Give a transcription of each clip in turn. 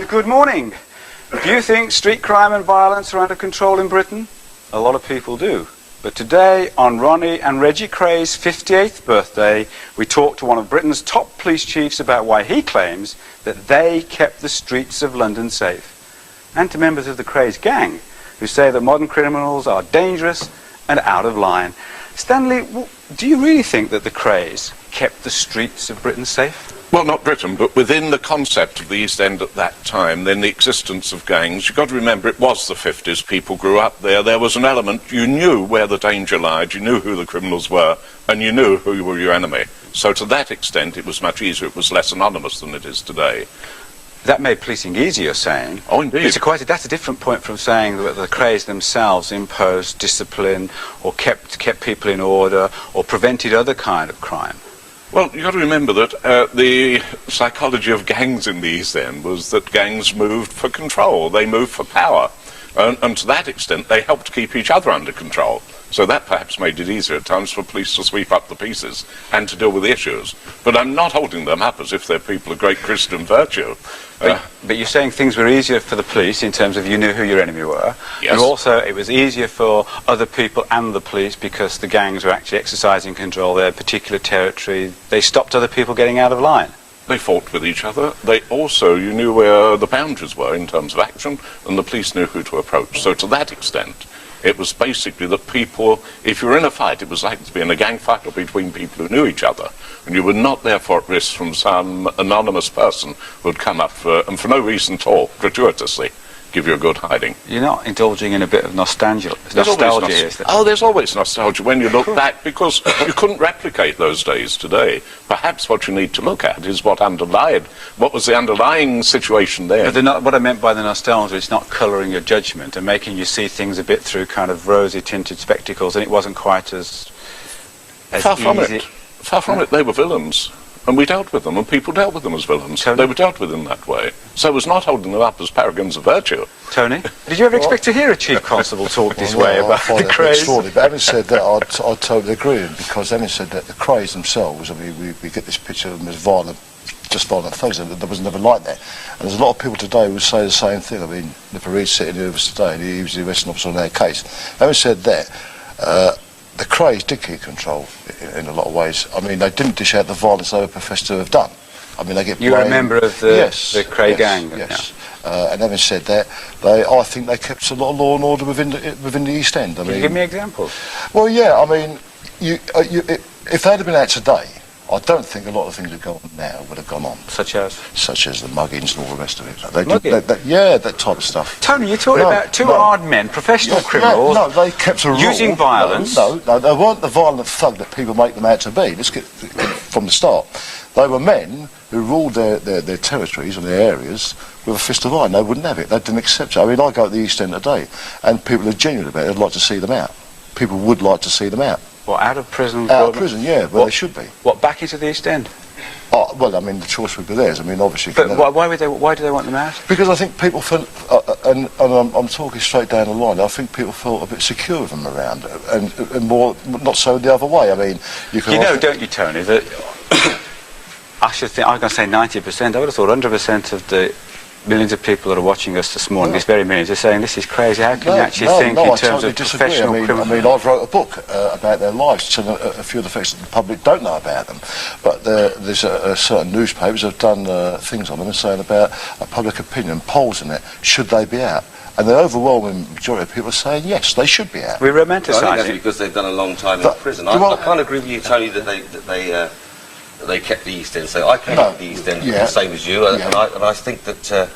And good morning. Do you think street crime and violence are under control in Britain? A lot of people do. But today, on Ronnie and Reggie Kray's 58th birthday, we talked to one of Britain's top police chiefs about why he claims that they kept the streets of London safe. And to members of the Krays gang, who say that modern criminals are dangerous and out of line. Stanley, do you really think that the Krays kept the streets of Britain safe? Well, not Britain, but within the concept of the East End at that time, then the existence of gangs, you've got to remember it was the 50s, people grew up there, there was an element, you knew where the danger lied, you knew who the criminals were, and you knew who were your enemy. So to that extent, it was much easier, it was less anonymous than it is today. That made policing easier, you're saying. Oh, indeed. That's a different point from saying that the Krays themselves imposed discipline or kept people in order or prevented other kind of crime. Well, you've got to remember that the psychology of gangs in the East End was that gangs moved for control, they moved for power, and to that extent they helped keep each other under control. So that perhaps made it easier at times for police to sweep up the pieces and to deal with the issues. But I'm not holding them up as if they're people of great Christian virtue. But you're saying things were easier for the police in terms of you knew who your enemy were. Yes. And also it was easier for other people and the police because the gangs were actually exercising control of their particular territory. They stopped other people getting out of line. They fought with each other. They also, you knew where the boundaries were in terms of action, and the police knew who to approach. So to that extent, it was basically that people, if you were in a fight, it was like to be in a gang fight or between people who knew each other. And you were not therefore at risk from some anonymous person who would come up and for no reason at all, gratuitously, give you a good hiding. You're not indulging in a bit of nostalgia is there? Oh, there's always nostalgia when you look back, because you couldn't replicate those days today. Perhaps what you need to look at is what was the underlying situation there. But what I meant by the nostalgia is not colouring your judgment and making you see things a bit through kind of rosy-tinted spectacles, and it wasn't quite as Far from it, they were villains. And we dealt with them, and people dealt with them as villains. Tony? They were dealt with in that way. So it was not holding them up as paragons of virtue. Tony, did you ever expect to hear a chief constable talk this way about the Krays? But having said that, I totally agree, because having said that, the Krays themselves, I mean, we get this picture of them as violent thugs, and there was never like that. And there's a lot of people today who say the same thing. I mean, Farid's sitting here with us today, and he was the arresting officer on their case. Having said that, the Krays did keep control in a lot of ways. I mean, they didn't dish out the violence they were professed to have done. I mean, they get blamed. You were a member of the Kray gang? Yes. And having said that, I think they kept a lot of law and order within the East End. Can you give me examples? Well, yeah, I mean, if they'd have been out today, I don't think a lot of things that go on now would have gone on. Such as? Such as the muggings and all the rest of it. That type of stuff. Tony, you're talking about two hard men, professional criminals, they kept a rule. Using violence. No, they weren't the violent thug that people make them out to be. Let's get from the start. They were men who ruled their territories and their areas with a fist of iron. They wouldn't have it. They didn't accept it. I mean, I go to the East End today, and people are genuine about it. They'd like to see them out. People would like to see them out. Well, out of prison? Out of prison, yeah, well, they should be. What, back into the East End? Oh, well, I mean, the choice would be theirs. I mean, obviously... But why do they want them out? Because I think people felt, and I'm talking straight down the line, I think people felt a bit secure with them around, and more, not so the other way. I mean, you can... You know, don't you, Tony, that... I was going to say 90%, I would have thought 100% of the millions of people that are watching us this morning, these very minutes, are saying this is crazy. How can you actually think in terms of professional criminals? I mean, I've wrote a book about their lives, telling a few of the facts that the public don't know about them. But there's certain newspapers have done things on them and saying about a public opinion, polls in it, should they be out? And the overwhelming majority of people are saying yes, they should be out. We romanticise I think it. that's because they've done a long time in prison. I can't agree with you, Tony, that they kept the East End. So I came to the East End the same as you, and I think that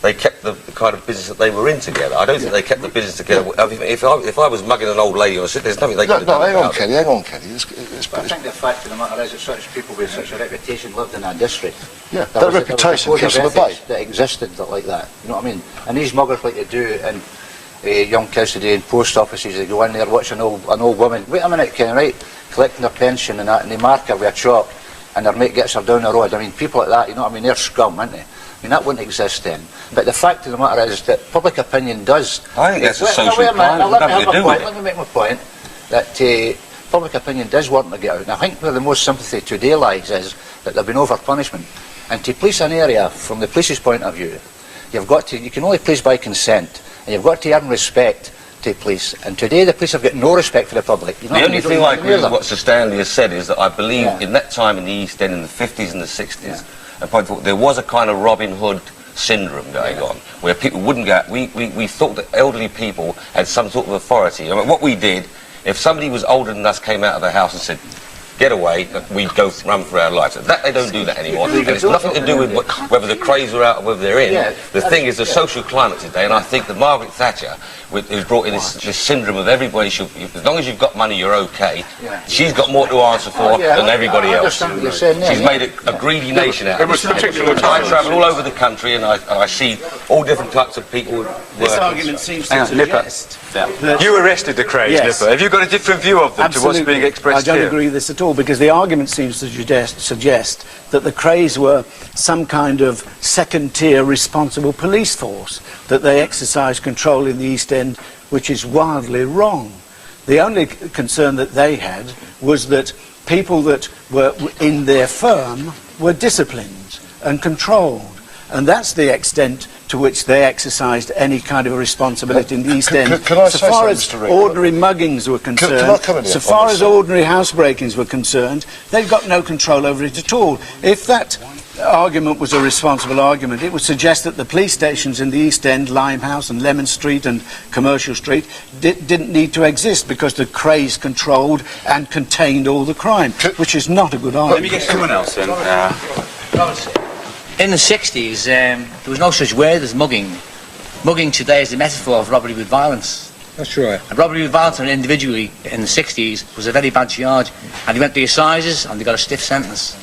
they kept the kind of business that they were in together. I don't think they kept the business together. If I was mugging an old lady on a street, there's nothing they could have done. Hang on, Kelly. I think the fact of the matter is that such people with such a reputation lived in our district. Yeah, that reputation keeps them at bay. That existed like that. You know what I mean? And these muggers like they do in young kids today in post offices, they go in there, watch an old woman. Wait a minute, Ken, right? Collecting their pension and that, and they mark her with a chalk, and their mate gets her down the road. I mean, people like that, you know what I mean? They're scum, aren't they? I mean, that wouldn't exist then. But the fact of the matter is that public opinion does... I think that's a social crime. Let me make my point. That public opinion does want to get out. And I think where the most sympathy today lies is that there have been over-punishment. And to police an area, from the police's point of view, you can only police by consent, and you've got to earn respect to police. And today the police have got no respect for the public. The only thing I agree with what Sir Stanley has said is that I believe in that time in the East End in the 50s and the 60s, there was a kind of Robin Hood syndrome going on, where people wouldn't go. We thought that elderly people had some sort of authority. I mean, what we did, if somebody was older than us came out of the house and said, get away, we'd go run for our lives. That they don't do that anymore, and it's nothing to do with whether the Krays are out or whether they're in. The thing is the social climate today, and I think that Margaret Thatcher, who's brought in this syndrome of everybody should, as long as you've got money, you're okay. She's got more to answer for than everybody else. She's made a greedy nation out of it. I travel all over the country, and I see all different types of people. This argument seems to suggest that you arrested the Krays, Nipper. Have you got a different view of them to what's being expressed here? I don't agree with this at all, because the argument seems to suggest that the Krays were some kind of second-tier responsible police force, that they exercised control in the East End, which is wildly wrong. The only concern that they had was that people that were in their firm were disciplined and controlled, and that's the extent to which they exercised any kind of a responsibility in the East End. So far as ordinary muggings were concerned, so far as ordinary housebreakings were concerned, they've got no control over it at all. If that argument was a responsible argument, it would suggest that the police stations in the East End, Limehouse and Lemon Street and Commercial Street, didn't need to exist because the Krays controlled and contained all the crime, which is not a good argument. Let me get someone else in. In the 60s, there was no such word as mugging. Mugging today is a metaphor of robbery with violence. That's right. And robbery with violence on an individually in the 60s was a very bad charge, and they went to the assizes and they got a stiff sentence.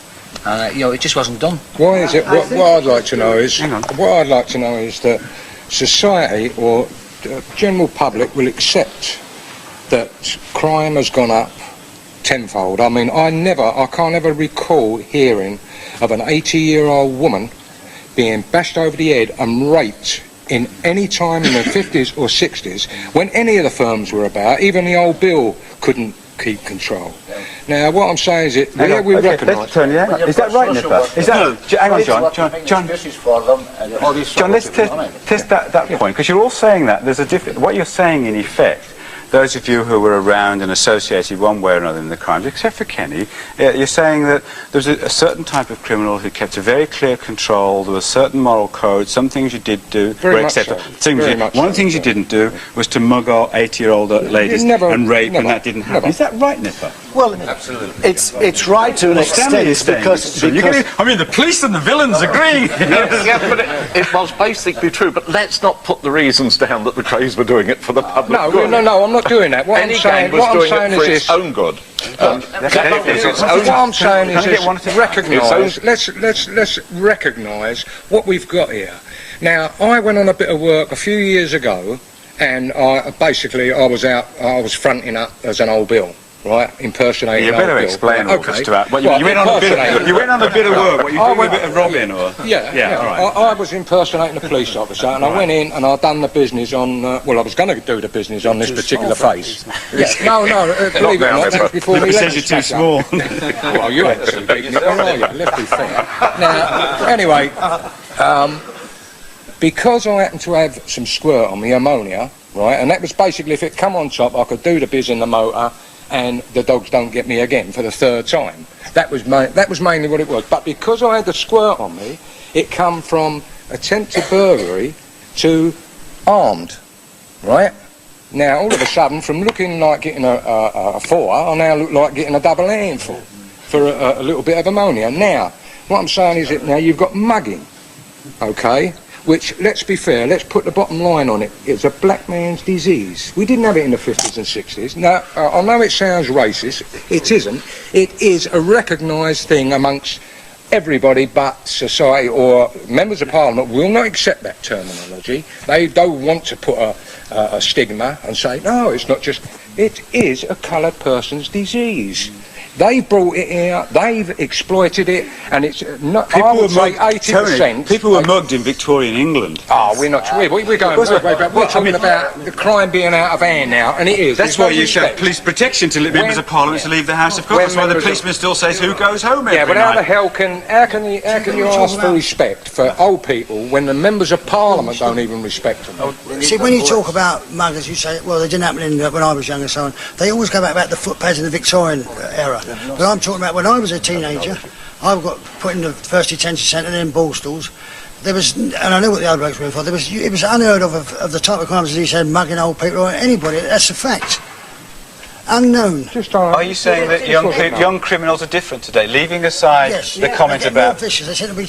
It just wasn't done. Why is it? What I'd like to know is that society or the general public will accept that crime has gone up tenfold. I mean, I can't ever recall hearing of an 80-year-old woman being bashed over the head and raped in any time in the 50s or 60s when any of the firms were about. Even the old Bill couldn't keep control. Now, what I'm saying is we recognise... Is that right, Nipper? Hang on, John, let's test that point, because you're all saying that. There's what you're saying, in effect, those of you who were around and associated one way or another in the crimes, except for Kenny, you're saying that there's a certain type of criminal who kept a very clear control, there was a certain moral code, some things you did do were acceptable. One of the things you didn't do was to mug our 80-year-old ladies and rape, and that didn't happen. Is that right, Nipper? Well, absolutely. It's right to an extent because the police and the villains agree. But it was basically true. But let's not put the reasons down that the Krays were doing it for the public good. No, I'm not doing that. What Any gang was doing it for its own good. What I'm saying is recognise. Let's recognise what we've got here. Now, I went on a bit of work a few years ago, and I was fronting up as an old Bill. Right, impersonating. You better explain all this to us. You went on a bit of work. What, you doing a bit of robbing, or? Yeah. All right. I was impersonating a police officer, and I went in and I done the business on. I was going to do the business on this particular face. No, believe it or not, that's before me. Says you're too small. Well, you ain't too big, let's be fair. Now, anyway, because I happened to have some squirt on me, ammonia, right, and that was basically if it come on top, I could do the biz in the motor. And the dogs don't get me again for the third time. That was mainly what it was. But because I had the squirt on me, it come from attempted burglary to armed, right? Now, all of a sudden, from looking like getting a 4, I now look like getting a double handful for a little bit of ammonia. Now, what I'm saying is that now you've got mugging, okay? Which, let's be fair, let's put the bottom line on it. It's a black man's disease. We didn't have it in the 50s and 60s. Now, I know it sounds racist. It isn't. It is a recognised thing amongst everybody but society, or members of Parliament will not accept that terminology. They don't want to put a stigma and say, no, it's not just... It is a coloured person's disease. They brought it here, they've exploited it, and it's not, I would say 80%. People were mugged in Victorian England. Oh, we're not. We're going way back. We're talking about the crime being out of hand now, and it is. That's why you should have police protection to members of Parliament to leave the House of Commons. That's why the policeman still says who goes home every night. Yeah, but how the hell can you ask for respect for old people when the members of Parliament don't even respect them? See, when you talk about muggers, you say, well, they didn't happen when I was young and so on. They always go back about the footpads in the Victorian era. But I'm talking about when I was a teenager, I got put in the first detention centre in Borstalls. There was, and I know what the other blokes were for, it was unheard of the type of crimes, as he said, mugging old people or anybody. That's a fact. Unknown. Are you saying that young criminals are different today, leaving aside the comment about... Vicious. They seem to be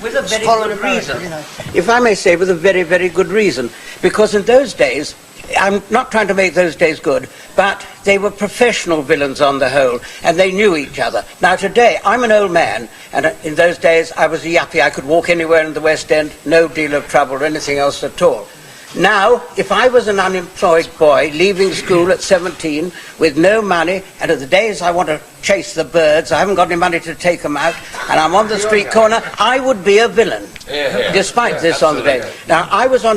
with a very good reason. You know. If I may say, with a very, very good reason. Because in those days, I'm not trying to make those days good, but they were professional villains on the whole, and they knew each other. Now today, I'm an old man, and in those days I was a yuppie. I could walk anywhere in the West End, no deal of trouble or anything else at all. Now, if I was an unemployed boy leaving school at 17 with no money, and at the days I want to chase the birds, I haven't got any money to take them out, and I'm on the street corner, I would be a villain, despite this on the day. Now, I was on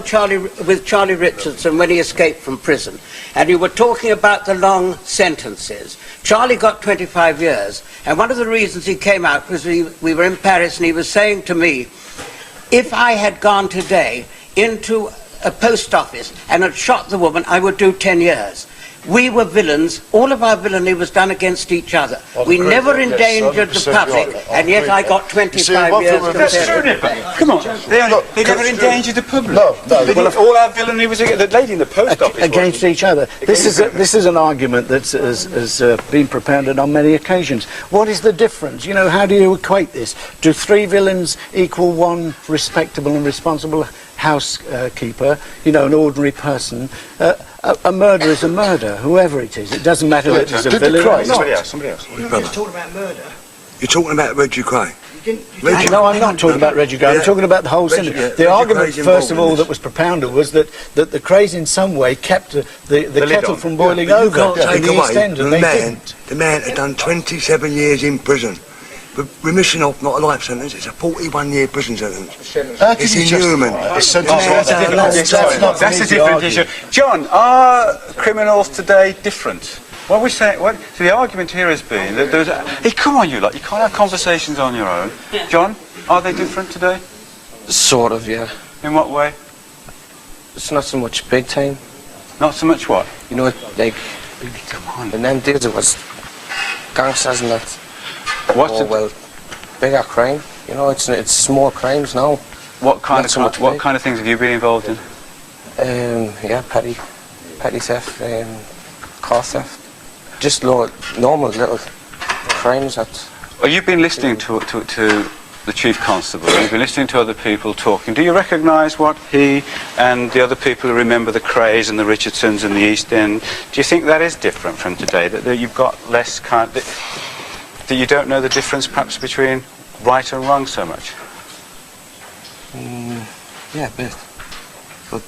with Charlie Richardson when he escaped from prison, and you were talking about the long sentences. Charlie got 25 years, and one of the reasons he came out was we were in Paris, and he was saying to me, if I had gone today into a post office and had shot the woman, I would do 10 years. We were villains. All of our villainy was done against each other. We never endangered the public, and yet I got 25 years. That's true, Nipper. Come on. They never endangered the public. No. All our villainy was the lady in the post office. Against each other. This is an argument that has been propounded on many occasions. What is the difference? You know, how do you equate this? Do 3 villains equal 1 respectable and responsible housekeeper, you know, an ordinary person? A murder is a murder, whoever it is. It doesn't matter if it's a villain or not. Somebody else. You're not just talking about murder. You're talking about Reggie Kray. No, I'm not talking about Reggie Kray. I'm talking about the whole syndicate. The argument, first of all, that was propounded was that the Krays in some way kept the kettle from boiling over in the East End, and they didn't. The man had done 27 years in prison. But remission of not a life sentence, it's a 41-year prison sentence. It's inhuman. That's a different issue. John, are criminals today different? What we say, so the argument here has been that there's hey, come on, you can't have conversations on your own. John, are they different today? Sort of, yeah. In what way? It's not so much big time. Not so much what? You know, like, come on. In them days it was gangsters and that. Well, bigger crime. You know, it's small crimes now. What kind of things have you been involved in? Yeah, petty theft, car theft, just normal little crimes. Well, you've been listening to the Chief Constable. You've been listening to other people talking. Do you recognise what he and the other people who remember the Krays and the Richardsons and the East End? Do you think that is different from today? That you've got less that you don't know the difference perhaps between right and wrong so much? Yeah, a bit. But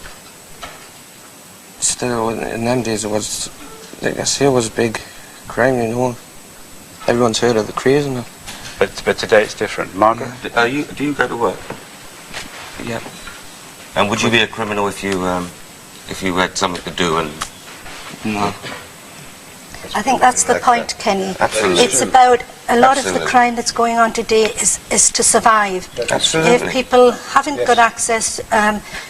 still, in them days it was, like I say, it was a big crime, you know. Everyone's heard of the Krays and that. But today it's different. Margaret? Do you go to work? Yeah. And would you be a criminal if you had something to do and... No. I think that's the point, Kenny. Absolutely. It's about a lot of the crime that's going on today is to survive. Absolutely. If people haven't got access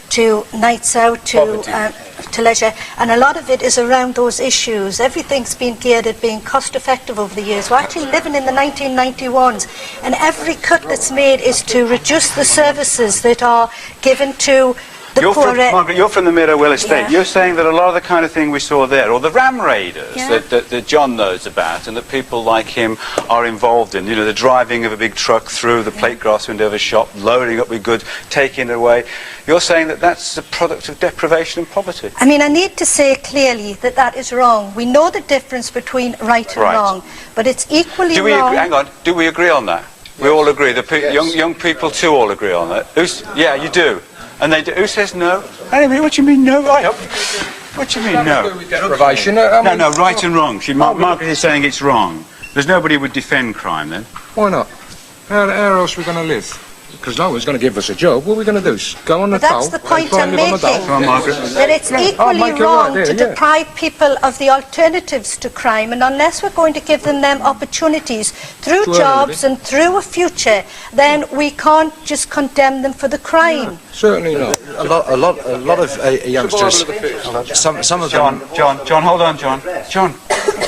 to nights out, to leisure, and a lot of it is around those issues. Everything's been geared at being cost effective over the years. We're actually living in the 1991s, and every cut that's made is to reduce the services that are given to Margaret, you're from the Mirrowell Estate. Yeah. You're saying that a lot of the kind of thing we saw there, or the ram raiders that John knows about and that people like him are involved in, you know, the driving of a big truck through the plate glass window of a shop, loading up with goods, taking it away. You're saying that that's a product of deprivation and poverty. I mean, I need to say clearly that that is wrong. We know the difference between right and wrong, but it's equally wrong. Hang on, do we agree on that? We all agree. Young people too all agree on that. Yeah, you do. And they do. Who says no? Wait a minute, what do you mean no? What do you mean no? Deprivation. No, right and wrong. Margaret is saying it's wrong. There's nobody who would defend crime then? Why not? How else are we going to live? Because no one's going to give us a job. What are we going to do? Go on the dole? That's the point I'm making. That it's equally wrong to deprive people of the alternatives to crime, and unless we're going to give them opportunities through jobs and through a future, then we can't just condemn them for the crime. No, certainly not. A lot of youngsters. Some of them. John, hold on, John.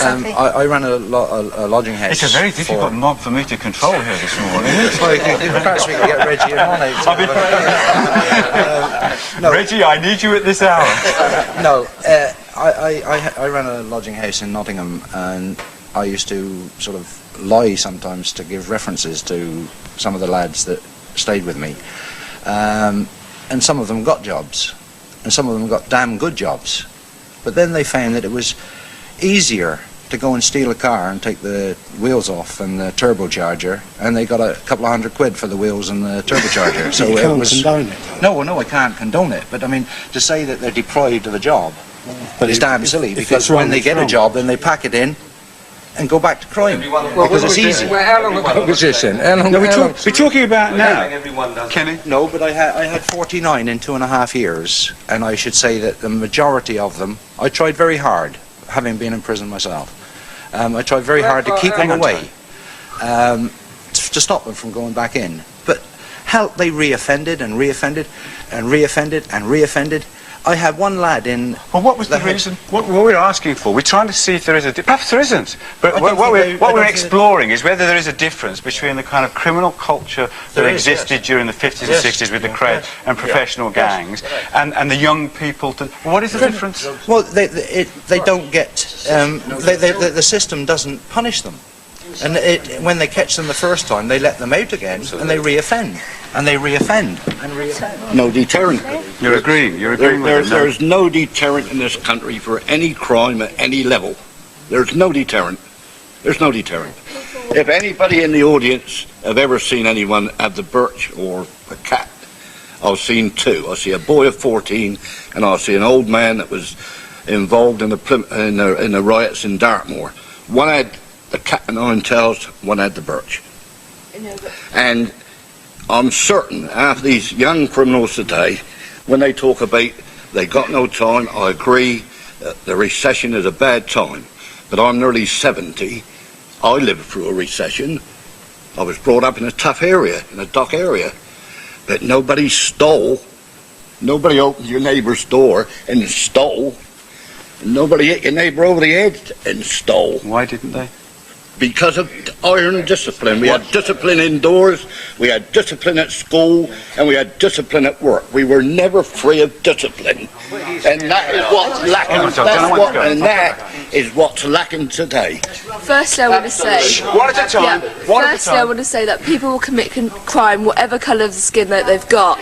I ran a lodging house. It's a very difficult mob for me to control here this morning. Perhaps we can get Reggie and on no. Reggie, I need you at this hour. No, I ran a lodging house in Nottingham, and I used to sort of lie sometimes to give references to some of the lads that stayed with me. And some of them got jobs, and some of them got damn good jobs. But then they found that it was easier to go and steal a car and take the wheels off and the turbocharger, and they got a couple of £100 for the wheels and the turbocharger. So you it can't was condone it. no, I can't condone it. But I mean, to say that they're deprived of a job, but it's damn silly, because when they get a job, then they pack it in and go back to crime because it's easy. Well, how long ago was this then? We're talking about now. Kenny? No, but I had 49 in 2.5 years, and I should say that the majority of them, I tried very hard, having been in prison myself. I tried very hard to keep them away, to stop them from going back in. But hell, they reoffended and reoffended and reoffended and reoffended. I had one lad in... Well, what was the reason? What we're asking for? We're trying to see if there is a... Perhaps there isn't. But what we're exploring is whether there is a difference between the kind of criminal culture that existed during the 50s and 60s with the Kray and professional gangs and the young people. What is the difference? Well, they don't get... the system doesn't punish them. And when they catch them the first time, they let them out again, and they reoffend, and they reoffend, and reoffend. No deterrent. You're agreeing with them. There's no deterrent in this country for any crime at any level. There's no deterrent. There's no deterrent. If anybody in the audience have ever seen anyone have the birch or a cat, I've seen two. I see a boy of 14, and I see an old man that was involved in the riots in Dartmoor. One had the cat and nine tails, one had the birch. And I'm certain after these young criminals today, when they talk about they got no time, I agree the recession is a bad time. But I'm nearly 70. I lived through a recession. I was brought up in a tough area, in a dock area. But nobody stole. Nobody opened your neighbour's door and stole. Nobody hit your neighbour over the head and stole. Why didn't they? Because of iron discipline. We had discipline indoors, we had discipline at school, and we had discipline at work. We were never free of discipline. And that is what's lacking. That is what's lacking today. Firstly, I want to say... One at a time. Firstly, I want to say that people will commit crime whatever colour of the skin that they've got.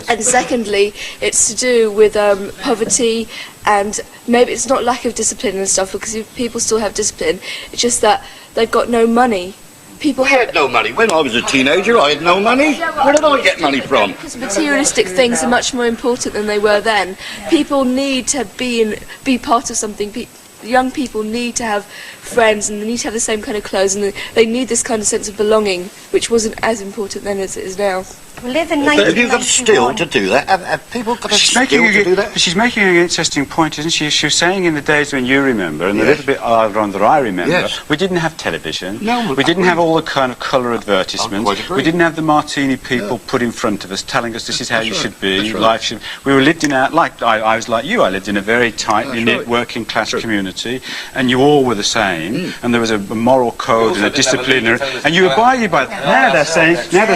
And secondly, it's to do with poverty, and maybe it's not lack of discipline and stuff, because people still have discipline. It's just that they've got no money. People had no money. When I was a teenager, I had no money. Where did I get money from? Because materialistic things are much more important than they were then. People need to be part of something. Young people need to have friends, and they need to have the same kind of clothes, and they need this kind of sense of belonging, which wasn't as important then as it is now. We live in 1991. Have you got a still to do that? Have people got a still to do that? She's making an interesting point, isn't she? She was saying in the days when you remember, and a little bit around that I remember, we didn't have television. No, we didn't have all the kind of colour advertisements. We didn't have the martini people put in front of us telling us this is how you should be, life should... We were lived in a... Like, I was like you, I lived in a very tightly knit working class community, and you all were the same, and there was a moral code and a discipline, and you abided by it. Now they're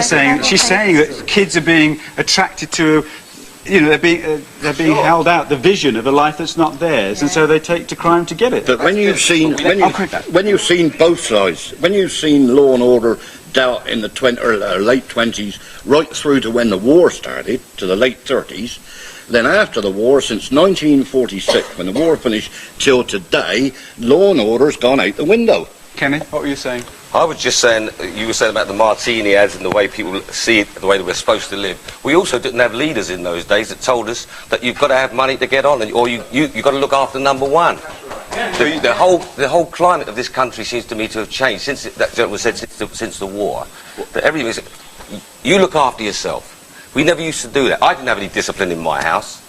saying, she's saying that kids are being attracted to, they're being held out the vision of a life that's not theirs, and so they take to crime to get it. But when you've seen both sides, when you've seen law and order doubt in the late 20s, right through to when the war started, to the late 30s, then after the war, since 1946, when the war finished, till today, law and order's gone out the window. Kenny, what were you saying? I was just saying, you were saying about the martini ads and the way people see it, the way that we're supposed to live. We also didn't have leaders in those days that told us that you've got to have money to get on, or you've got to look after number one. The whole climate of this country seems to me to have changed since that gentleman said since the war. That everything is, you look after yourself. We never used to do that. I didn't have any discipline in my house,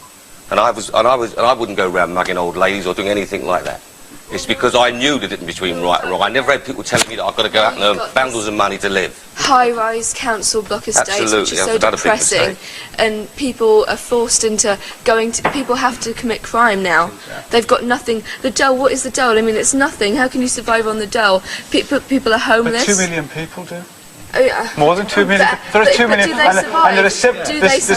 and I wouldn't go around mugging old ladies or doing anything like that. It's because I knew the difference between right and wrong. I never had people telling me that I've got to go out and earn bundles of money to live. High-rise council block estates, Absolutely, which is so depressing, and people are forced into people have to commit crime now. They've got nothing. The dole, what is the dole? I mean, it's nothing. How can you survive on the dole? People are homeless. But 2 million people do. Oh, yeah. More than 2 million. There are 2 million, and there's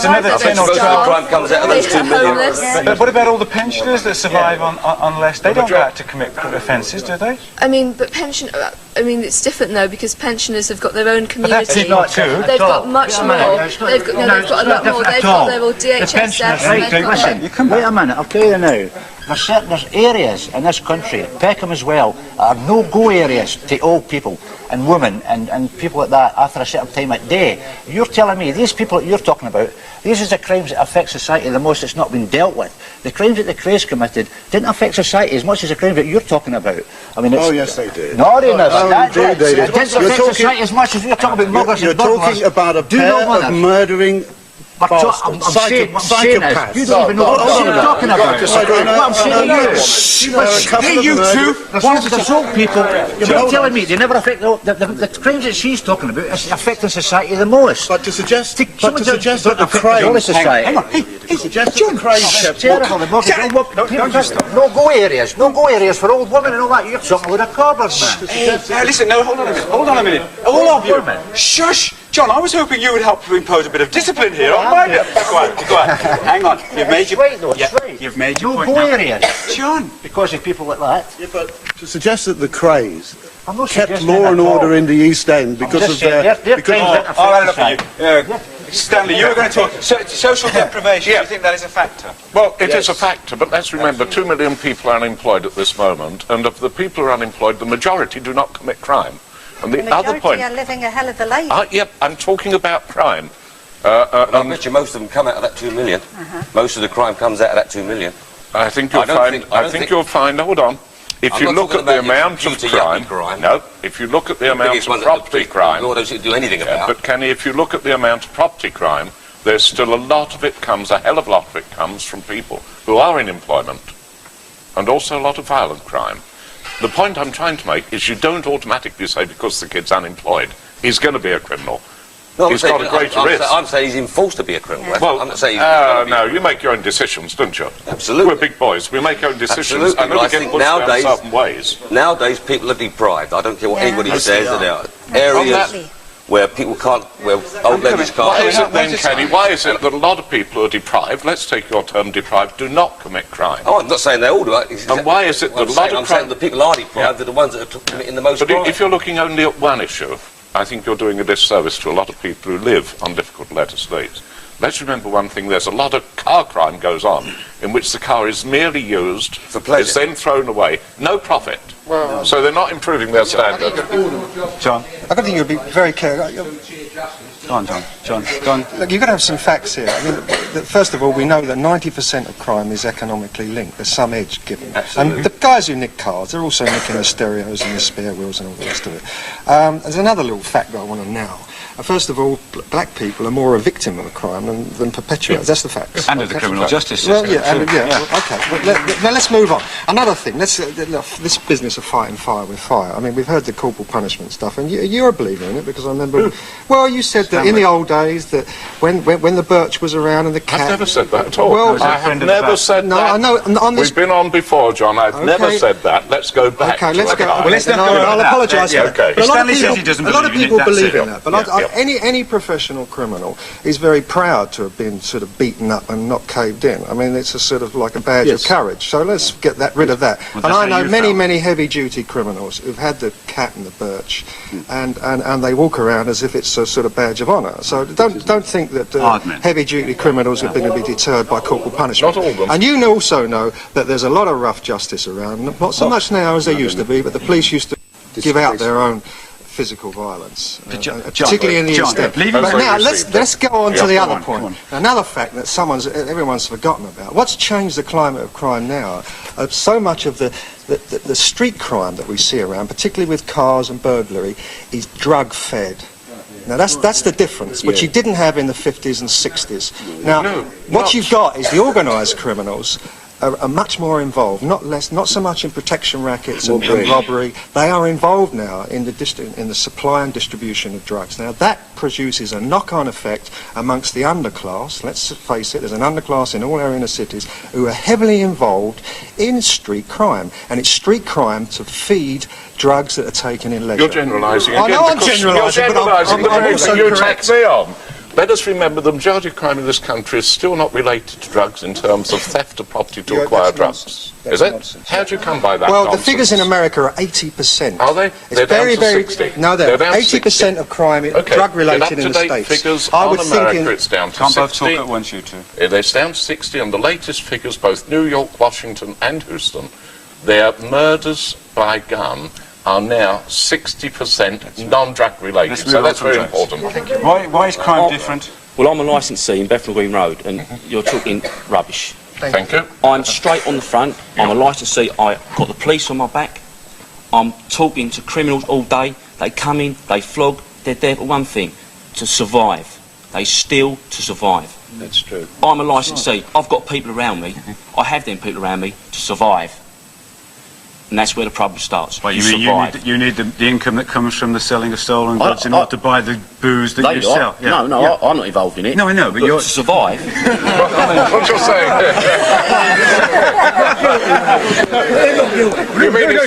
another 10 or 12. Crime comes out of those 2 million. But what about all the pensioners that survive on less? They don't go out to commit offences, do they? I mean, but it's different though, because pensioners have got their own community. But that's not They've got much more. They've got a lot more. They've got their all DHSS. Listen, wait a minute, I'll tell you now. There's areas in this country, Peckham as well, are no-go areas to old people and women and people like that after a certain time of day. You're telling me these people that you're talking about, these are the crimes that affect society the most that's not been dealt with. The crimes that the Krays committed didn't affect society as much as the crimes that you're talking about. I mean, oh yes, they did. No, they never. It didn't affect society as much as you're talking about muggers and burglars. You're talking about a pair of murdering psychopaths. You don't even know what you're talking about. What I'm saying to you. Hey, you two! There's old people. You're telling me they never affect the crimes that she's talking about is affecting society the most. But to suggest that the Krays... Hang on. Hey, suggest that the Krays... No-go areas. No-go areas for old women and all that. You're talking about a cobbler's man. Hey, listen, no, hold on a minute. All of you. Shush! John, I was hoping you would help to impose a bit of discipline here on my bit. Be quiet. Hang on. You've made your point. You've made your point. No-go areas. John. Because of people like that. Yeah, but to suggest that the Krays kept law and order in the East End because of their... I'll add it up for you. Stanley, you were going to talk social deprivation. Do you think that is a factor? Well, it is a factor, but let's remember 2 million people are unemployed at this moment, and of the people who are unemployed, the majority do not commit crime. And the other point... are living a hell of a life. Yep, I'm talking about crime. I bet you most of them come out of that 2 million. Most of the crime comes out of that 2 million. I think you'll find, hold on, if you look at the amount of crime, no, if you look at the amount of property crime, law doesn't do anything about. But Kenny, if you look at the amount of property crime, there's still a lot of it comes, a hell of a lot of it comes from people who are in employment, and also a lot of violent crime. The point I'm trying to make is you don't automatically say because the kid's unemployed, he's going to be a criminal. No, he's got a greater risk. I'm saying he's enforced to be a criminal. Yeah. Well, I'm not saying no, you make your own decisions, don't you? Absolutely. We're big boys. We make our own decisions. Absolutely. And then we get pushed down certain ways. Nowadays, people are deprived. I don't care what anybody says. There are areas where people can't, where old ladies can't. Why is it then, Kenny, why is it that a lot of people who are deprived, let's take your term deprived, do not commit crime? Oh, I'm not saying they all do. And why is it that a lot of crime... the people are deprived are the ones that are committing the most crime. But if you're looking only at one issue, I think you're doing a disservice to a lot of people who live on difficult let estates. Let's remember one thing, there's a lot of car crime goes on, in which the car is merely used, for pleasure, is then thrown away, no profit. Well, so they're not improving their standard. John? I think you'll be very careful. Go on, John. Look, you've got to have some facts here. I mean, first of all, we know that 90% of crime is economically linked. There's some edge given. Absolutely. And the guys who nick cars, they're also nicking the stereos and the spare wheels and all the rest of it. There's another little fact that I want to know. First of all, black people are more a victim of a crime than perpetrators. That's the fact. Under the criminal justice system. Well, okay. Now let's move on. Another thing. This business of fighting fire with fire. I mean, we've heard the corporal punishment stuff, and you're a believer in it because I remember. Well, you said that in the old days that when the birch was around and the cat. I've never said that at all. Well, I have never said that. No, I know. We've been on before, John. I've never said that. Let's go back. Okay, let's go. Well, let's not go over I'll that. apologise for that. Okay. Stanley says he doesn't believe in it. A lot of people believe in that, but Yeah. any professional criminal is very proud to have been sort of beaten up and not caved in. I mean, it's a sort of like a badge of courage. So let's get rid of that. Well, and I know many heavy-duty criminals who've had the cat and the birch, and they walk around as if it's a sort of badge of honour. So don't think that heavy-duty criminals are going to be deterred by corporal punishment. Not all of them. And you also know that there's a lot of rough justice around. Not so much now as there used to be, but the police used to give out their own physical violence, John, particularly in the East End. But now let's go on to the other point. Another fact that everyone's forgotten about. What's changed the climate of crime now? So much of the street crime that we see around, particularly with cars and burglary, is drug-fed. Now that's the difference, which you didn't have in the 50s and 60s. Now, what you've got is the organised criminals are much more involved, not so much in protection rackets and robbery. They are involved now in the supply and distribution of drugs. Now that produces a knock-on effect amongst the underclass. Let's face it, there's an underclass in all our inner cities who are heavily involved in street crime, and it's street crime to feed drugs that are taken in leisure. You're generalising again. I know I'm generalising, but I'm also correct. Let us remember the majority of crime in this country is still not related to drugs in terms of theft of property to acquire drugs. Is it? Nonsense. How do you come by that Well, nonsense? the figures in America are 80%. Are they? It's They're very, down to very... 60. No, they're 80% of crime drug-related in the States. Figures I on would America, think it's down to Can't 60. both talk at once, you two. It's down to 60, and the latest figures, both New York, Washington and Houston, their murders by gun are now 60% non-drug related. So that's very important. Why is crime different? Well, I'm a licensee in Bethnal Green Road, and you're talking rubbish. Thank you. I'm straight on the front. I'm a licensee. I got the police on my back. I'm talking to criminals all day. They come in, they flog. They're there for one thing: to survive. They steal to survive. That's true. I'm a licensee. I've got people around me. I have them people around me to survive. And that's where the problem starts. Well, you need the income that comes from the selling of stolen goods in order to buy the booze that you sell. Yeah. No, I'm not involved in it. No, I know, but you're... to survive. What you're saying?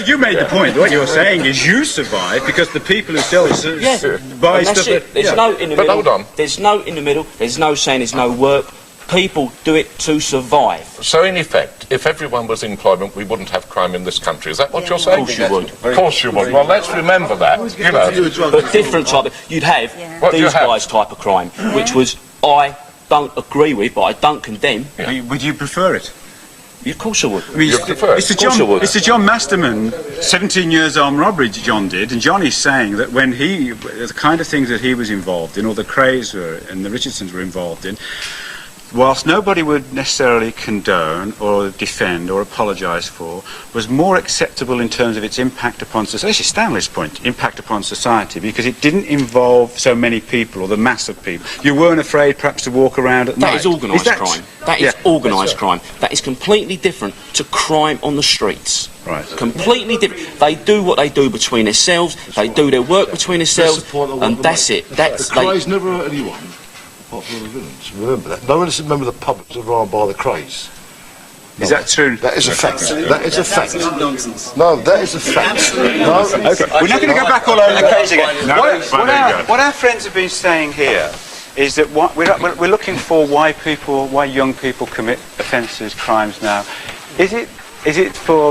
You made the point. What you're saying is you survive because the people who sell buy stuff. There's no in the middle. Hold on. There's no in the middle. There's no saying there's no work. People do it to survive. So, in effect, if everyone was in employment, we wouldn't have crime in this country. Is that what you're saying? Of course you would. Of course you would. Well, let's remember that. You know. But different type of... You'd have these guys' type of crime, which was, I don't agree with, but I don't condemn. Yeah. Would you prefer it? Yeah, of course I would. Mr. John Masterman, 17 years armed robbery John did, and Johnny's saying that when the kind of things that he was involved in, or the Krays and the Richardsons were involved in, whilst nobody would necessarily condone or defend or apologise for, was more acceptable in terms of its impact upon society. This is Stanley's point, impact upon society, because it didn't involve so many people or the mass of people. You weren't afraid perhaps to walk around at night. That is organised crime. That is organised crime. That is completely different to crime on the streets. Right. Completely different. They do what they do between themselves, they do their work between themselves, and that's it. The Krays never hurt anyone. Apart from the villains. Remember that. No one doesn't remember the pub that was run by the Krays. Is that true? That is a fact. That is a fact. No, that is a fact. No. Okay. We're not going to go back all over the case again. What our friends have been saying here is that we're looking for why young people commit offences, crimes now. Is it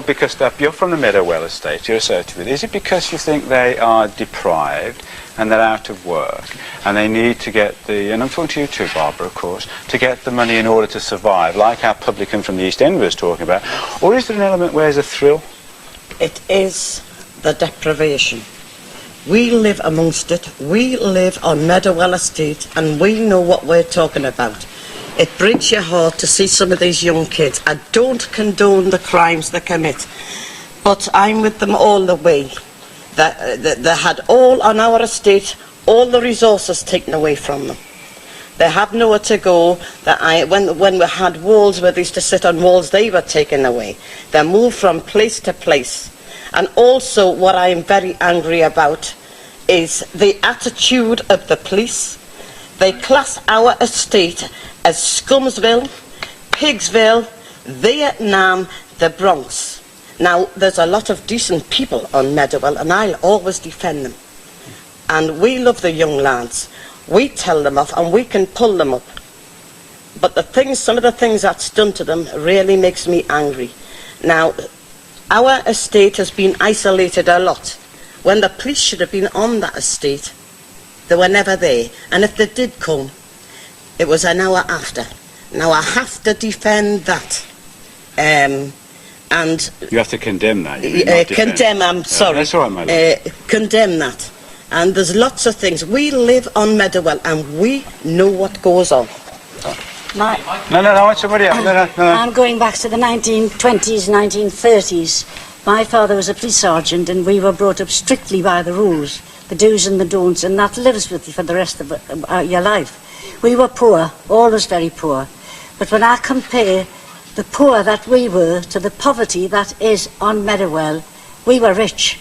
because you're from the Meadowell estate, you're associated with it? Is it because you think they are deprived and they're out of work and they need to get and I'm talking to you too, Barbara, of course, to get the money in order to survive, like our publican from the East End was talking about? Or is there an element where there's a thrill? It is the deprivation. We live amongst it. We live on Meadowell estate and we know what we're talking about. It breaks your heart to see some of these young kids. I don't condone the crimes they commit, but I'm with them all the way. They had all on our estate, all the resources taken away from them. They have nowhere to go. When we had walls where they used to sit on walls, they were taken away. They moved from place to place. And also what I am very angry about is the attitude of the police. They class our estate as Scumsville, Pigsville, Vietnam, the Bronx. Now, there's a lot of decent people on Meadowell, and I'll always defend them. And we love the young lads. We tell them off, and we can pull them up. But some of the things that's done to them really makes me angry. Now, our estate has been isolated a lot. When the police should have been on that estate, they were never there. And if they did come, it was an hour after. Now, I have to defend that. And you have to condemn that. Condemn, I'm sorry. That's all right, my love. Condemn that. and there's lots of things. We live on Meadowell, and we know what goes on. No, it's somebody else. No. I'm going back to the 1920s, 1930s. My father was a police sergeant, and we were brought up strictly by the rules, the do's and the don'ts, and that lives with you for the rest of your life. We were poor, always very poor. But when I compare the poor that we were to the poverty that is on Meadowell, we were rich.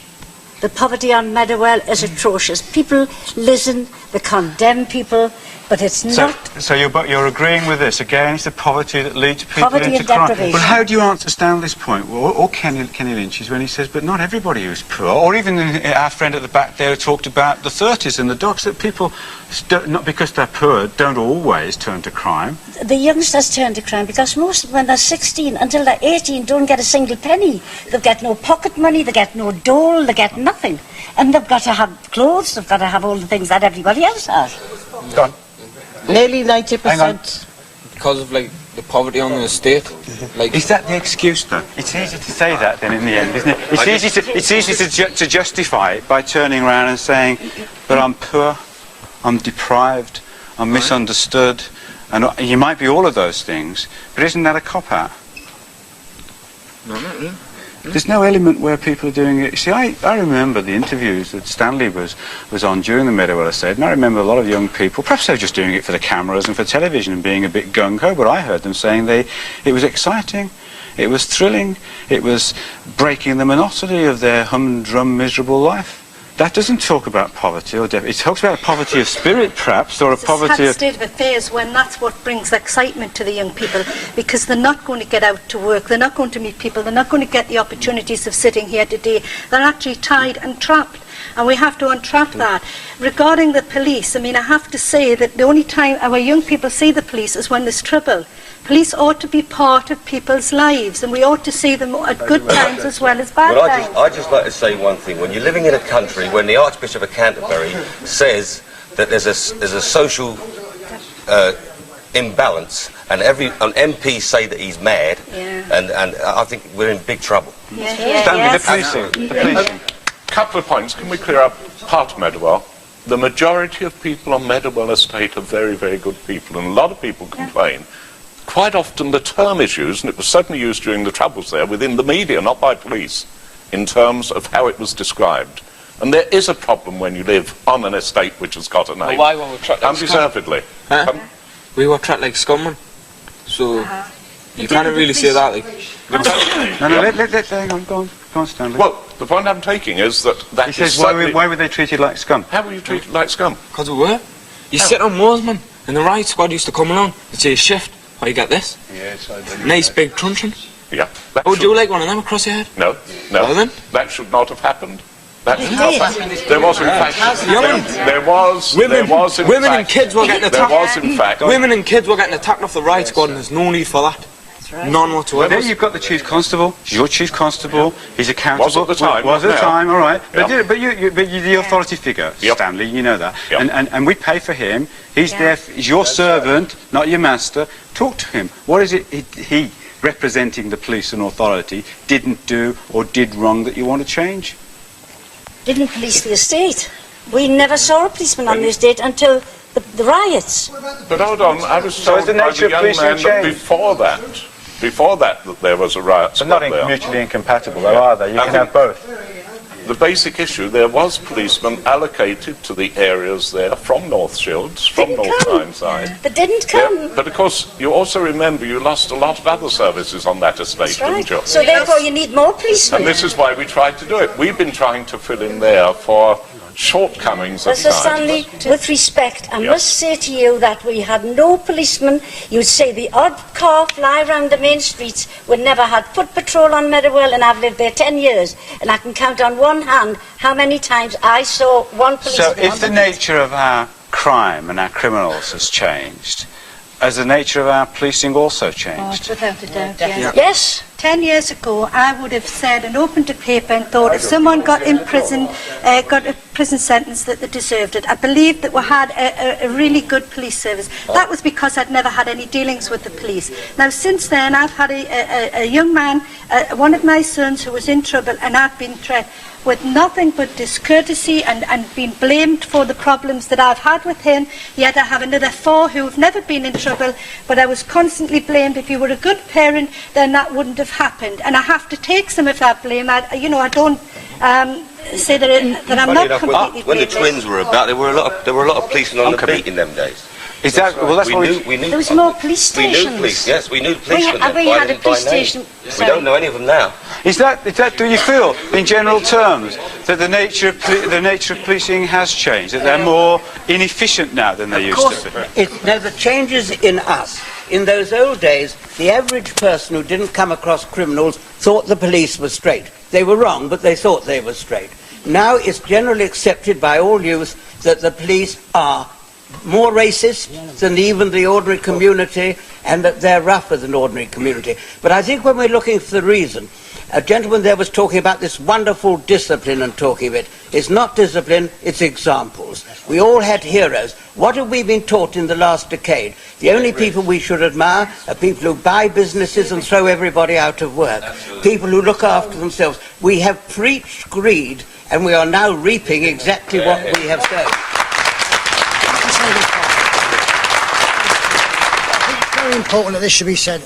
The poverty on Meadowell is atrocious. People listen, they condemn people, but it's not... So you're agreeing with this? Again, it's the poverty that leads people Poverty into and crime. deprivation. But how do you answer Stanley's point, or Kenny Lynch's, when he says, but not everybody who's poor, or even our friend at the back there who talked about the 30s and the docs, that people, not because they're poor, don't always turn to crime. The youngsters turn to crime because most of them, when they're 16 until they're 18, don't get a single penny. They get no pocket money, they get no dole, they get nothing. And they've got to have clothes, they've got to have all the things that everybody else has. Go on. Nearly 90%. Because of, like, the poverty on the estate. Like, is that the excuse, though? It's easy to say that, then, in the end, isn't it? It's easy to justify it by turning around and saying, but I'm poor, I'm deprived, I'm misunderstood, and you might be all of those things, but isn't that a cop-out? No, not really. There's no element where people are doing it. See, I remember the interviews that Stanley was on during the Meadowell estate, and I remember a lot of young people, perhaps they were just doing it for the cameras and for television and being a bit gung-ho, but I heard them saying it was exciting, it was thrilling, it was breaking the monotony of their humdrum, miserable life. That doesn't talk about poverty or it talks about a poverty of spirit, perhaps, or a poverty of... It's a sad state of affairs when that's what brings excitement to the young people, because they're not going to get out to work, they're not going to meet people, they're not going to get the opportunities of sitting here today. They're actually tied and trapped, and we have to untrap that. Regarding the police, I mean, I have to say that the only time our young people see the police is when there's trouble. Police ought to be part of people's lives, and we ought to see them at good times as well as bad times. I'd just like to say one thing. When you're living in a country, when the Archbishop of Canterbury says that there's a social imbalance, and MPs say that he's mad, and I think we're in big trouble. Stanley, the policing. Couple of points. Can we clear up part of Meadowell? The majority of people on Meadowell Estate are very, very good people, and a lot of people complain. Quite often the term is used, and it was certainly used during the Troubles there, within the media, not by police, in terms of how it was described. And there is a problem when you live on an estate which has got a name. Well, why were we trapped like undeservedly. Huh? We were trapped like scummen. So, you can't really say that, like... Hang on, go on, Stanley. Well, the point I'm taking is that he says, why were they treated like scum? How were you treated like scum? Because we were. You sit on moors, man, and the riot squad used to come along and say, shift, why you got this? Yes, I do. Nice big truncheon. Yeah. Would you like one of them across your head? No. Well, then? That should not have happened. There was, in fact... Women and kids were getting attacked. There was, in fact... Women and kids were getting attacked off the riot squad, and there's no need for that. None whatsoever. Well, there you've got the chief constable. Your chief constable. He's accountable. Was at the time. Was at the time. All right. Yeah. But you're the authority figure, Stanley. You know that. And we pay for him. He's there. He's your servant, not your master. Talk to him. What is it he, representing the police and authority, didn't do or did wrong that you want to change? Didn't police the estate. We never saw a policeman on the estate until the riots. But hold on, I was told by the young man that before that there was a riot squad there. They're not mutually incompatible, though, are they? You can have both. The basic issue, there was policemen allocated to the areas there from North Shields, from North Tyneside. They didn't come. Yeah, but of course, you also remember you lost a lot of other services on that estate, didn't you? So therefore you need more policemen. And this is why we tried to do it. We've been trying to fill in there for shortcomings at Mr. Stanley, with respect, I must say to you that we had no policemen. You'd say the odd car fly around the main streets. We never had foot patrol on Meadowell, and I've lived there 10 years, and I can count on one hand how many times I saw one policeman. So if the nature of our crime and our criminals has changed, has the nature of our policing also changed? Without a doubt, yes. 10 years ago, I would have said and opened a paper and thought if someone got in prison, got a prison sentence, that they deserved it. I believed that we had a really good police service. That was because I'd never had any dealings with the police. Now, since then, I've had a young man, one of my sons, who was in trouble, and I've been threatened with nothing but discourtesy and been blamed for the problems that I've had with him. Yet I have another 4 who have never been in trouble, but I was constantly blamed. If you were a good parent, then that wouldn't have happened. And I have to take some of that blame. I don't say that I'm not completely blameless. When the twins were about, there were a lot of policemen on the beat in them days. Is that, well, that's what we knew. There was more police stations. We knew police, yes, we knew policemen. We had a police station. We don't know any of them now. Is that, do you feel, in general terms, that the nature of policing has changed, that they're more inefficient now than they used to be? The changes in us. In those old days, the average person who didn't come across criminals thought the police were straight. They were wrong, but they thought they were straight. Now it's generally accepted by all youth that the police are more racist than even the ordinary community, and that they're rougher than ordinary community. But I think when we're looking for the reason, a gentleman there was talking about this wonderful discipline and talking of it. It's not discipline, it's examples. We all had heroes. What have we been taught in the last decade? The only people we should admire are people who buy businesses and throw everybody out of work. People who look after themselves. We have preached greed, and we are now reaping exactly what we have sown. It's very important that this should be said.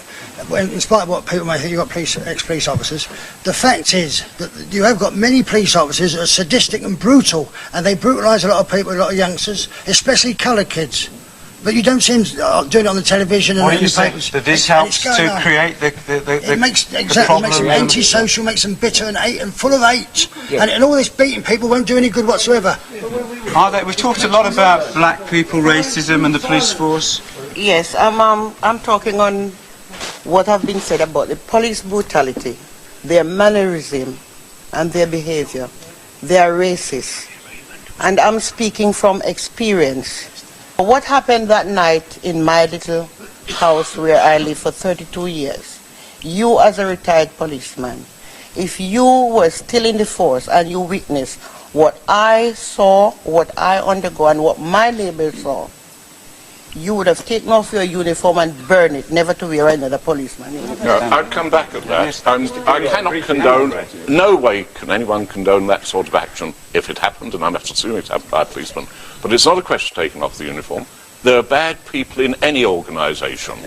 In spite of what people may think, you've got ex-police officers. The fact is that you have got many police officers that are sadistic and brutal, and they brutalise a lot of people, a lot of youngsters, especially coloured kids. But you don't see them doing it on the television and in the papers. That this helps to create the it makes them antisocial, makes them bitter and full of hate. Yeah. And all this beating people won't do any good whatsoever. We've talked a lot about black people, racism and the police force. Yes, I'm talking on what have been said about the police brutality, their mannerism and their behaviour. They are racist. And I'm speaking from experience. What happened that night in my little house where I lived for 32 years, you as a retired policeman, if you were still in the force and you witnessed what I saw, what I undergo and what my neighbors saw, you would have taken off your uniform and burned it, never to wear another policeman. No, I'd come back at that. I cannot condone, no way can anyone condone that sort of action if it happened, and I must assume it happened by a policeman. But it's not a question of taking off the uniform. There are bad people in any organisation.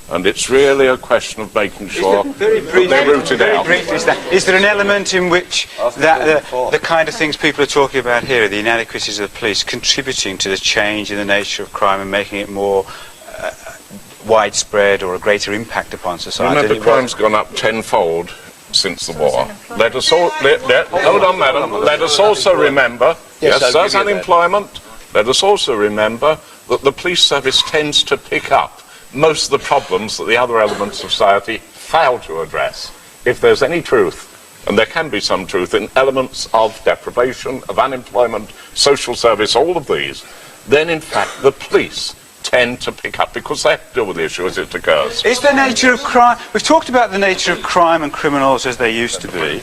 And it's really a question of making sure that they're rooted out. Is there an element in which the kind of things people are talking about here, the inadequacies of the police, contributing to the change in the nature of crime and making it more widespread or a greater impact upon society? Remember, crime's gone up tenfold since the war. Let us all, hold on, madam. Let us also remember, yes, there's unemployment. Let us also remember that the police service tends to pick up most of the problems that the other elements of society fail to address. If there's any truth, and there can be some truth in elements of deprivation, of unemployment, social service, all of these, then in fact the police tend to pick up because they have to deal with the issue as it occurs. Is the nature of crime, we've talked about the nature of crime and criminals as they used to be,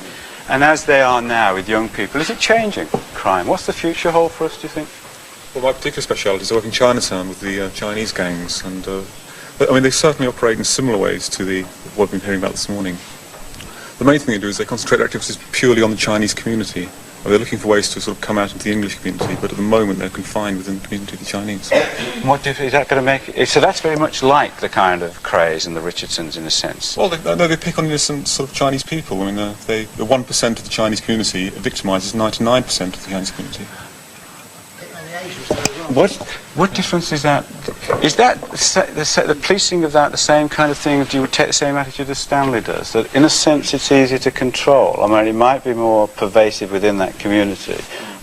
and as they are now with young people. Is it changing, crime? What's the future hold for us, do you think? Well, my particular speciality is I work in Chinatown with the Chinese gangs, and I mean, they certainly operate in similar ways to what we've been hearing about this morning. The main thing they do is they concentrate their activities purely on the Chinese community. They're looking for ways to sort of come out into the English community, but at the moment they're confined within the community of the Chinese. What is that going to make? So that's very much like the kind of Krays and the Richardsons in a sense. Well, they pick on innocent sort of Chinese people. I mean, the 1% of the Chinese community victimises 99% of the Chinese community. What difference is that? Is that the policing of that the same kind of thing? Do you take the same attitude as Stanley does? That in a sense it's easier to control. I mean, it might be more pervasive within that community,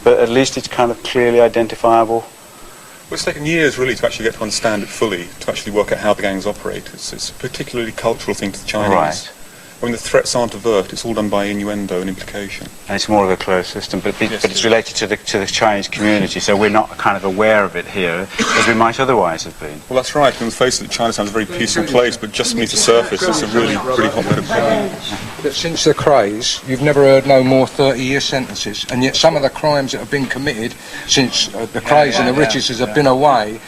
but at least it's kind of clearly identifiable. Well, it's taken years really to actually get to understand it fully, to actually work out how the gangs operate. It's a particularly cultural thing to the Chinese. Right. I mean, the threats aren't overt, it's all done by innuendo and implication. And it's more of a closed system, but it's related to the Chinese community, so we're not kind of aware of it here as we might otherwise have been. Well, that's right. On the face of it, Chinatown's a very peaceful place, but just beneath the surface, it's a really hotbed of crime. But since the Krays, you've never heard no more 30-year sentences, and yet some of the crimes that have been committed since the Krays and the Richards have been away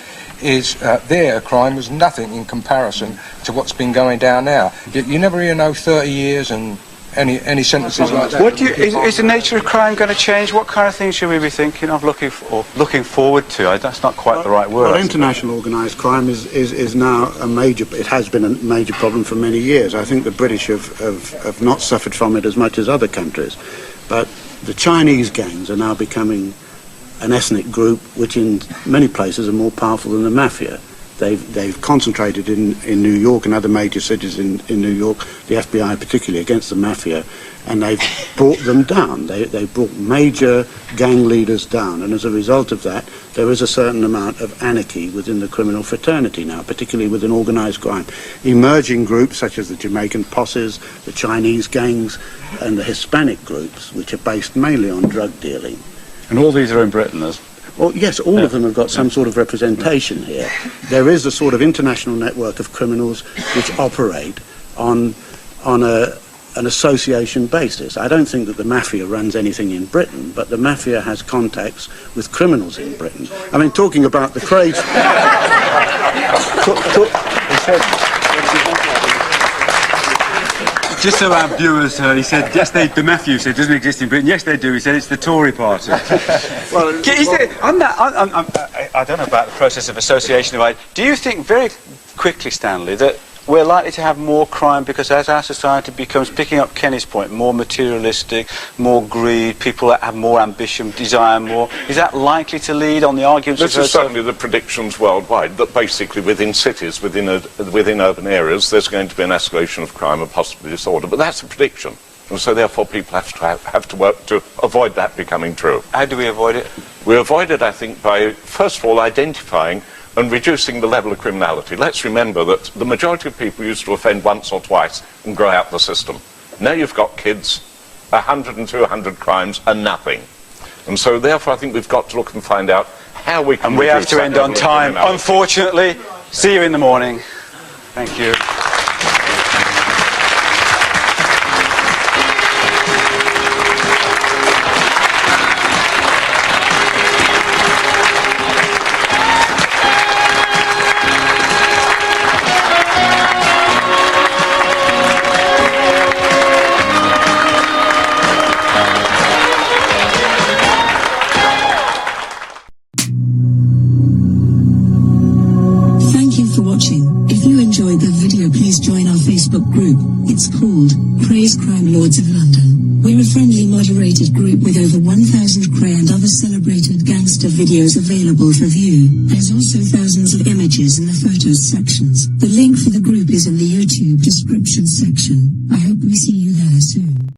is their crime was nothing in comparison to what's been going down now. You never hear no 30 years and any sentences like that. Is the nature of crime going to change? What kind of things should we be thinking of, looking forward to? That's not quite the right word. Well, international organised crime is now a major. It has been a major problem for many years. I think the British have not suffered from it as much as other countries, but the Chinese gangs are now becoming an ethnic group which in many places are more powerful than the mafia. They've concentrated in New York and other major cities in New York, the FBI particularly, against the mafia, and they've brought them down. They brought major gang leaders down, and as a result of that, there is a certain amount of anarchy within the criminal fraternity now, particularly within organised crime. Emerging groups such as the Jamaican posses, the Chinese gangs, and the Hispanic groups, which are based mainly on drug dealing. And all these are in Britain, Well, yes, all of them have got some sort of representation here. There is a sort of international network of criminals which operate on an association basis. I don't think that the mafia runs anything in Britain, but the mafia has contacts with criminals in Britain. I mean, talking about the Krays... Just so our viewers heard, he said, yes, the mafia said doesn't exist in Britain. Yes, they do. He said it's the Tory party. I don't know about the process of association. Do you think very quickly, Stanley, that we're likely to have more crime because as our society becomes, picking up Kenny's point, more materialistic, more greed, people that have more ambition, desire more, is that likely to lead on the arguments? This is certainly the predictions worldwide, that basically within cities, within urban areas, there's going to be an escalation of crime and possibly disorder, but that's a prediction. And so therefore people have to work to avoid that becoming true. How do we avoid it? We avoid it, I think, by, first of all, identifying and reducing the level of criminality. Let's remember that the majority of people used to offend once or twice and grow out the system. Now you've got kids, 100 and 200 crimes and nothing. And so therefore I think we've got to look and find out how we can... And we have to end on time, unfortunately. See you in the morning. Thank you. It's called Krays Crime Lords of London. We're a friendly, moderated group with over 1,000 Kray and other celebrated gangster videos available for view. There's also thousands of images in the photos sections. The link for the group is in the YouTube description section. I hope we see you there soon.